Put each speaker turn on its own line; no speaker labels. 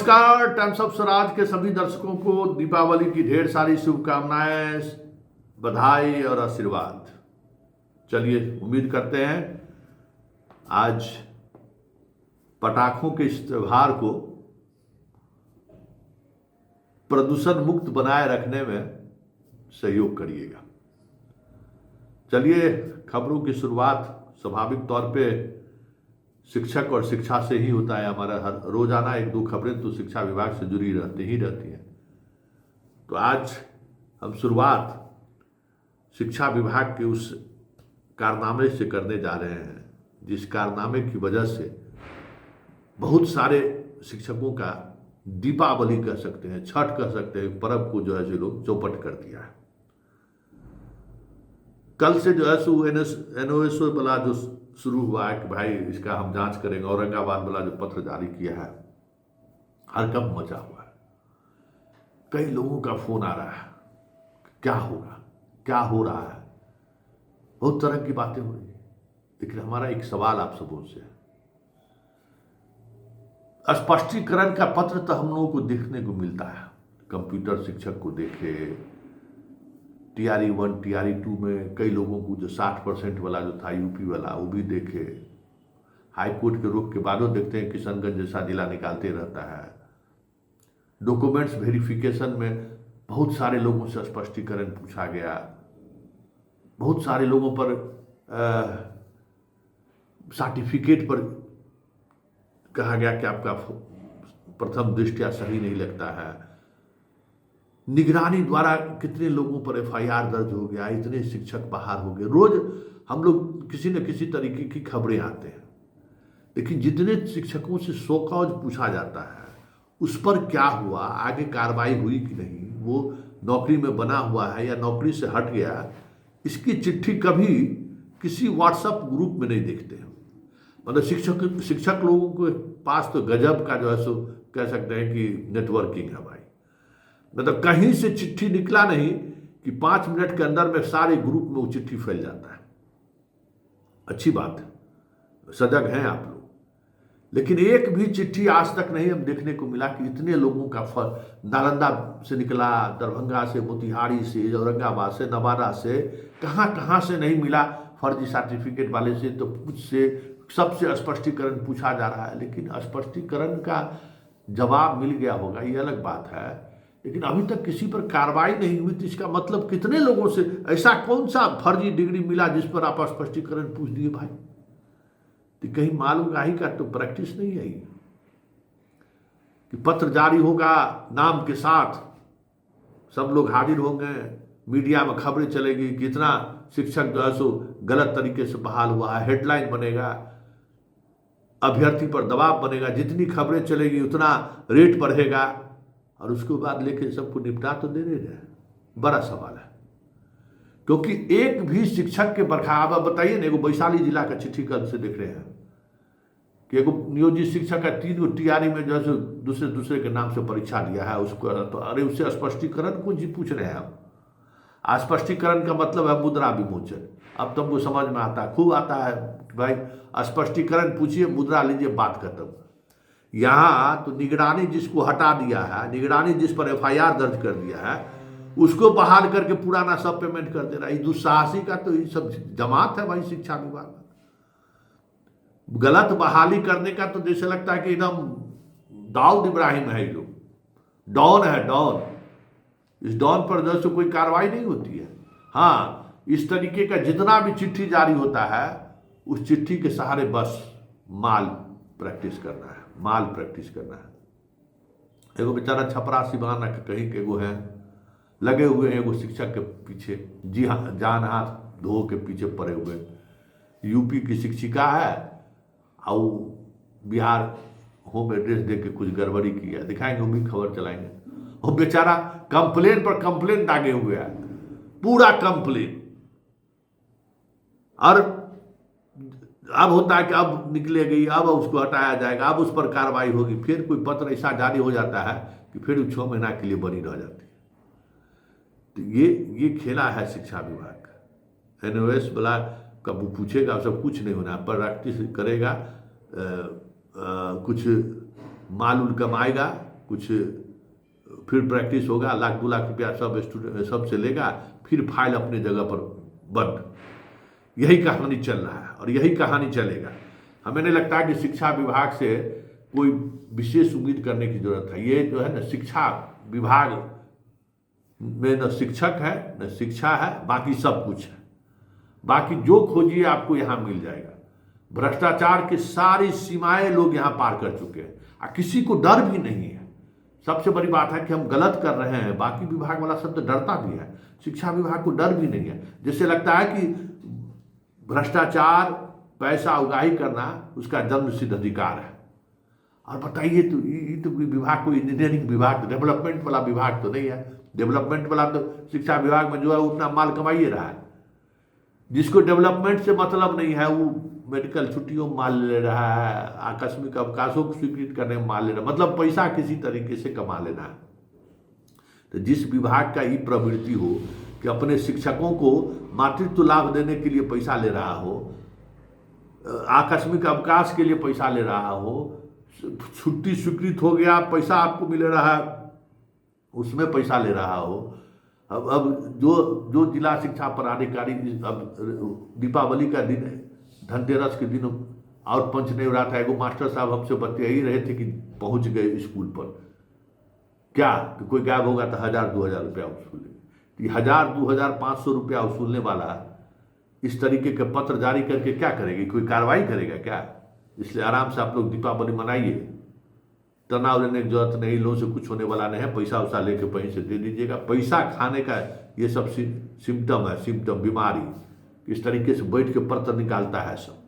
नमस्कार। Times of Swaraj के सभी दर्शकों को दीपावली की ढेर सारी शुभकामनाएं, बधाई और आशीर्वाद। चलिए, उम्मीद करते हैं आज पटाखों के इस त्योहार को प्रदूषण मुक्त बनाए रखने में सहयोग करिएगा। चलिए, खबरों की शुरुआत स्वाभाविक तौर पे शिक्षक और शिक्षा से ही होता है। हमारा हर रोजाना एक दो खबरें तो शिक्षा विभाग से जुड़ी रहती हैं। तो आज हम शुरुआत शिक्षा विभाग के उस कारनामे से करने जा रहे हैं जिस कारनामे की वजह से बहुत सारे शिक्षकों का दीपावली कह सकते हैं, छठ कह सकते हैं, पर्व को जो है जो लोग चौपट कर दिया है। कल से जो है सो एनओएसओ वाला जो शुरू हुआ है कि भाई इसका हम जांच करेंगे, औरंगाबाद वाला जो पत्र जारी किया है, हड़कंप मचा हुआ है। कई लोगों का फोन आ रहा है, क्या होगा, क्या हो रहा है, बहुत तरह की बातें हो रही है। लेकिन हमारा एक सवाल आप सबों से है, स्पष्टीकरण का पत्र तो हम लोगों को देखने को मिलता है। कंप्यूटर शिक्षक को देखे, TRE 1 TRE 2 में कई लोगों को जो 60% वाला जो था यूपी वाला वो भी देखे। हाईकोर्ट के रुख के बाद देखते हैं किशनगंज जैसा जिला निकालते रहता है। डॉक्यूमेंट्स वेरिफिकेशन में बहुत सारे लोगों से स्पष्टीकरण पूछा गया। बहुत सारे लोगों पर सर्टिफिकेट पर कहा गया कि आपका प्रथम दृष्टया सही नहीं लगता है। निगरानी द्वारा कितने लोगों पर FIR दर्ज हो गया, इतने शिक्षक बाहर हो गए। रोज हम लोग किसी न किसी तरीके की खबरें आते हैं, लेकिन जितने शिक्षकों से सौकौज पूछा जाता है उस पर क्या हुआ, आगे कार्रवाई हुई कि नहीं, वो नौकरी में बना हुआ है या नौकरी से हट गया, इसकी चिट्ठी कभी किसी व्हाट्सएप ग्रुप में नहीं देखते हैं। मतलब शिक्षक लोगों के पास तो गजब का जो है सो कह सकते हैं कि नेटवर्किंग है भाई। मतलब कहीं से चिट्ठी निकला नहीं कि 5 मिनट के अंदर में सारे ग्रुप में वो चिट्ठी फैल जाता है। अच्छी बात है, सजग हैं आप लोग। लेकिन एक भी चिट्ठी आज तक नहीं हम देखने को मिला कि इतने लोगों का नालंदा से निकला, दरभंगा से, मोतिहारी से, औरंगाबाद से, नवादा से, कहाँ से नहीं मिला फर्जी सर्टिफिकेट वाले से तो कुछ से सबसे स्पष्टीकरण पूछा जा रहा है। लेकिन स्पष्टीकरण का जवाब मिल गया होगा ये अलग बात है, लेकिन अभी तक किसी पर कार्रवाई नहीं हुई। तो इसका मतलब कितने लोगों से ऐसा कौन सा फर्जी डिग्री मिला जिस पर आप स्पष्टीकरण पूछ दिए भाई? तो कहीं मालूम गाही का तो प्रैक्टिस नहीं है कि पत्र जारी होगा नाम के साथ, सब लोग हाजिर होंगे, मीडिया में खबरें चलेगी कि इतना शिक्षक जो है सो गलत तरीके से बहाल हुआ है, हेडलाइन बनेगा, अभ्यर्थी पर दबाव बनेगा, जितनी खबरें चलेगी उतना रेट बढ़ेगा, और उसके बाद लेके सबको निपटा तो दे रहे हैं। बड़ा सवाल है, क्योंकि एक भी शिक्षक के बर्खास्त। अब बताइए ना, एगो वैशाली जिला का चिट्ठी कल से देख रहे हैं कि एगो नियोजित शिक्षक का 3 TRE में जो है दूसरे के नाम से परीक्षा दिया है उसको, तो अरे उससे स्पष्टीकरण को जी पूछ रहे हैं आप। स्पष्टीकरण का मतलब है मुद्रा विमोचन। अब तुमको समझ में आता है, खूब आता है भाई, स्पष्टीकरण पूछिए, मुद्रा लीजिए, बात खत्म। यहाँ तो निगरानी जिसको हटा दिया है, निगरानी जिस पर FIR दर्ज कर दिया है, उसको बहाल करके पुराना सब पेमेंट कर दे रहा है। दुस्साहसी का तो ये सब जमात है भाई शिक्षा विभाग। गलत बहाली करने का तो जैसे लगता है कि एकदम दाऊद इब्राहिम है, ये लोग डॉन है, डॉन। इस डॉन पर जैसे कोई कार्रवाई नहीं होती है। हाँ, इस तरीके का जितना भी चिट्ठी जारी होता है उस चिट्ठी के सहारे बस माल प्रैक्टिस करना है। एगो बेचारा छपरा सिवाना कहीं के एगो है, लगे हुए हैं एगो शिक्षक के पीछे, जी हाँ, जान हाथ धो के पीछे पड़े हुए। यूपी की शिक्षिका है और बिहार होम एड्रेस दे के कुछ गड़बड़ी की है, दिखाएंगे, वो भी खबर चलाएंगे। और बेचारा कंप्लेन पर कंप्लेन दागे हुए है, पूरा कंप्लेन। और अब होता है कि अब निकलेगी, अब उसको हटाया जाएगा, अब उस पर कार्रवाई होगी। फिर कोई पत्र ऐसा जारी हो जाता है कि फिर 6 महीना के लिए बनी रह जाती है। तो ये खेला है शिक्षा विभाग का। NOS वाला कब पूछेगा, सब कुछ नहीं होना, प्रैक्टिस करेगा, कुछ माल उल कमाएगा, कुछ फिर प्रैक्टिस होगा, 1-2 लाख रुपया सब स्टूडेंट सबसे लेगा, फिर फाइल अपने जगह पर बंद। यही कहानी चल रहा है और यही कहानी चलेगा। हमें नहीं लगता कि शिक्षा विभाग से कोई विशेष उम्मीद करने की जरूरत है। ये जो है ना, शिक्षा विभाग में न शिक्षक है न शिक्षा है, बाकी सब कुछ है। बाकी जो खोजिए आपको यहाँ मिल जाएगा। भ्रष्टाचार की सारी सीमाएं लोग यहाँ पार कर चुके हैं और किसी को डर भी नहीं है। सबसे बड़ी बात है कि हम गलत कर रहे हैं, बाकी विभाग वाला सब तो डरता भी है, शिक्षा विभाग को डर भी नहीं है। जैसे लगता है कि भ्रष्टाचार, पैसा उगाही करना उसका जन्मसिद्ध अधिकार है। और बताइए, तो ये तो विभाग कोई इंजीनियरिंग विभाग, डेवलपमेंट वाला विभाग तो नहीं है। डेवलपमेंट वाला तो शिक्षा विभाग में जो है उतना माल कमाइए रहा है। जिसको डेवलपमेंट से मतलब नहीं है वो मेडिकल छुट्टियों में माल ले रहा है, आकस्मिक अवकाशों को स्वीकृत करने में माल ले रहा है, मतलब पैसा किसी तरीके से कमा लेना है। तो जिस विभाग का ये प्रवृत्ति हो कि अपने शिक्षकों को मातृत्व लाभ देने के लिए पैसा ले रहा हो, आकस्मिक अवकाश के लिए पैसा ले रहा हो, छुट्टी स्वीकृत हो गया पैसा आपको मिल रहा है, उसमें पैसा ले रहा हो। अब जो जिला शिक्षा पदाधिकारी, अब दीपावली का दिन, धनतेरस के दिन और पंच नहीं रहा था, एगो मास्टर साहब हमसे बता ही रहे थे कि पहुंच गए स्कूल पर, क्या कि कोई गायब होगा तो 1000-2000 रुपया वसूलेंगे। 1000-2500 रुपया वसूलने वाला इस तरीके के पत्र जारी करके क्या करेगी, कोई कार्रवाई करेगा क्या? इसलिए आराम से आप लोग दीपावली मनाइए, तनाव लेने की जरूरत नहीं, लोगों से कुछ होने वाला नहीं है, पैसा वैसा लेके कहीं से दे दीजिएगा। पैसा खाने का ये सब सिम्टम है, सिम्टम बीमारी, इस तरीके से बैठ के पत्र निकालता है सब।